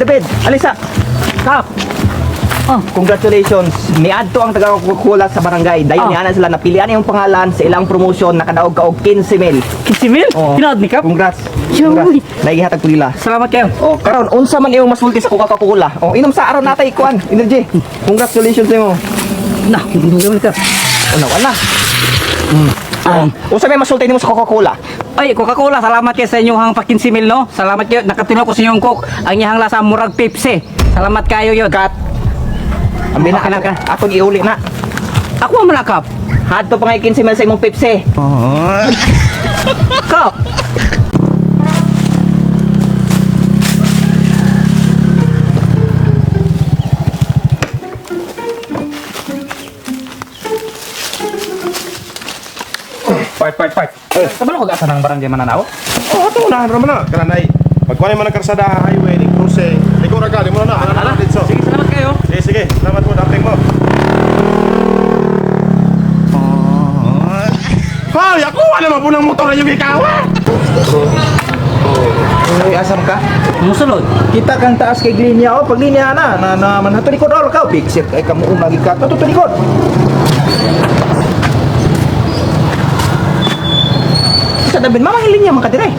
David, alisa. Kap. Congratulations. Niadto ang taga-Coca-Cola sa barangay. Dayon niana sila napilian yung pangalan sa ilang promotion nakadaog ka og 15,000. 15,000? Tinood ni Kap? Congrats. Yoy. Naigihatag ko nila. Salamat kayo. Karon unsa man imong masulti sa Coca-Cola? Inom sa araw natay kuan, energy. Congratulations nimo. Nah, hindi ka. Wala. Unsa may masulti nimo sa Coca-Cola? Ay, Coca-Cola, salamat kayo sa inyong 15,000, no? Salamat kayo. Nakatino ko sa inyong Coke. Ang iyang lasa murag Pepsi. Salamat kayo yun. Kat. Ambi na ka. Akong iuli na. Ako ang malakap. Hadto pa nga 15,000 sa imong Pepsi. Kap. Fight. Kabalo ko gasa ng barangay Mananao? Ato na naman na. Kanay. Pagkuhan man ang karsada highway, ning cruise. Ikaw ra ka, di mo na. Ana dito. Sige, salamat kayo. Sige. Salamat mo dating mo. Hoy, ako wala man punang motor na yung ikaw. Uy, asam ka? Musulod. Kita kang taas kay linya pag linya na manhato likod all ka big ship ay kamo umagi ka to likod. Sa David, mama linya man ka dire.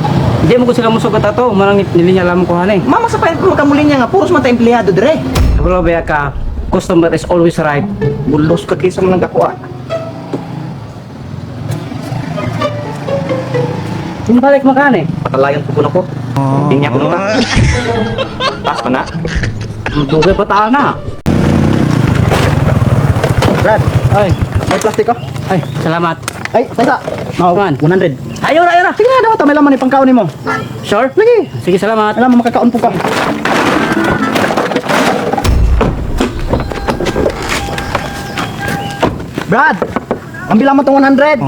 Hindi mo ko sila musugat ato. Marang nilinya lamang ko hanay. Mama sa payat ko kamulinya nga puros man ta empleyado dire. Kabalo ba ka? Customer is always right. Bulos ka kaysa man nagakuha. Balik makane. Patalayan ko ko. Linya ko na. Taas pa na. Dugay pa taan na. Brad, Ay, may plastic ko. ay, salamat. Ay, taysa. Mao man. 100. Ayaw na. Sige na daw ta may laman ni pangkaon nimo. Sure? Lagi. Sige, salamat. Alam mo makakaon po ka. Brad, ang bilang mo itong 100.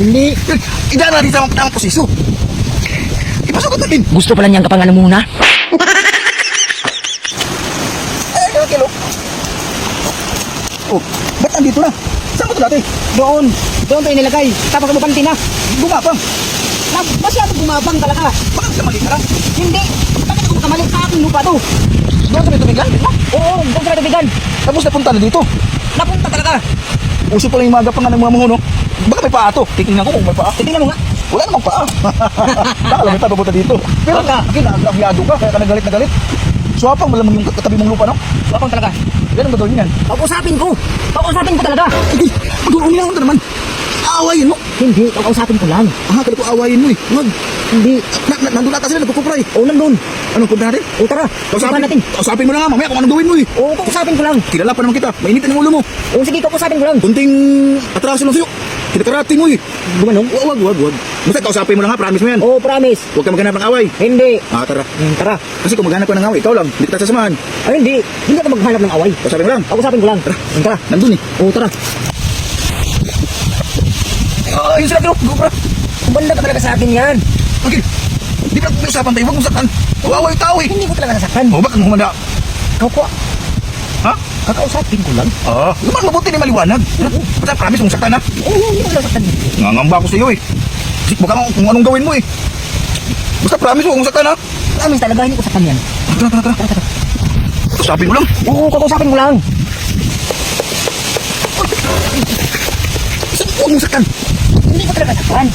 Hindi. Ida natin sa tamang posiso. Ipasok natin. Gusto pala niyang kapangalan muna. Kilo. Oh, ba't andito na? Saan mo ito dati? Doon tayo nilagay. Tapos lupantin na. Gumapang. Masyado gumabang talaga. Bakit ka mali ka lang? Hindi. Bakit ako makamali sa aking lupa to? Doon sa may tubigan? Oo, doon sa tubigan. Tapos napunta na dito. Napunta talaga. Uso pala yung maga pa nga ng mga muhuno. Baka may paa to. Titingnan ko kung may paa. Titingnan mo nga. Wala namang paa. Baka lang may paa papunta dito. Pero agyado ka. Kaya ka nagalit na galit. Swapang malamang yung katabi mong lupa, no? Swapang talaga. Ganun ba doon yan? Pag-usapin ko talaga. Hindi. Mag-uunyahan ka naman. Aawayin mo. Hindi, pag-usapin ko lang. Kala ko aawayin mo eh. Wag. Hindi. Nandun ata sila, nagkukupray. Oo, nandun. Anong punta natin? O tara, usapan natin. Kausapin mo na nga, mamaya kung anong gawin mo eh. Oo, pag-usapin ko lang. Kilala pa naman kita. Mainitin ang ulo mo. Oo, sige, pag-usapin ko lang. Kunting atraso lang sa'yo. Kinakarating mo eh. Gumanong? Wag. Basta kausapin mo lang ha, promise mo yan. Oo, promise. Huwag ka maghanap ng away. Hindi. Tara. Tara. Kasi kung maghanap ka ng away, ikaw lang. Hindi kita sasamahan. Ay, hindi. Hindi ako maghanap ng away. Kausapin mo lang. Pag-usapin ko lang. Tara. Nandun eh. Oo, tara. Ayun sila, bro. Go, bro. Banda ka talaga sa akin yan. Okay. Di ba may usapan tayo? Huwag mong saktan. Kawawa yung tao eh. Hindi ko talaga nasaktan. O, bakit mo humanda? Ikaw po. Ha? Kakausapin ko lang. Oo. Naman mabuti ni maliwanag. Basta promise mong saktan ha. Oo, hindi ko nasaktan. Nangangamba ako sa'yo eh. Baka kung anong gawin mo eh. Basta promise mo kung saktan ha. Promise talaga, hindi ko saktan yan. Tara. Kausapin mo lang. Oo, kakausapin mo lang. Huwag mong saktan. Hindi ko talaga saktan.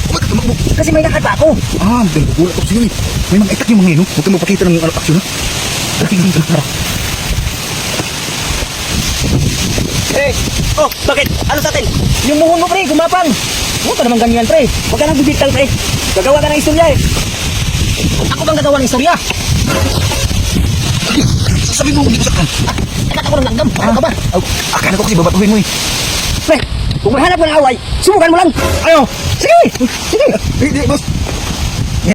Kasi may lakad pa ako. Dahil kukulat ako sa'yo eh. May mga itak yung mga yun. Huwag kang magpakita ng aksyon ha. Tara. Oh, bakit? Ano sa atin? Yung muhon mo, pre, gumapang. Huwag ka naman ganyan, pre. Huwag ka nang bibitang, pre. Gagawa ka ng istorya eh. Ako bang gagawa ng istorya? Sabi mo, hindi ko saktan. Anak ako ng langgam. Ano ka ba? Akala ko kasi babatuhin mo eh. Pre, kung may hanap ka ng away, subukan mo lang. Ayaw! Sige! Sige! Hindi, boss.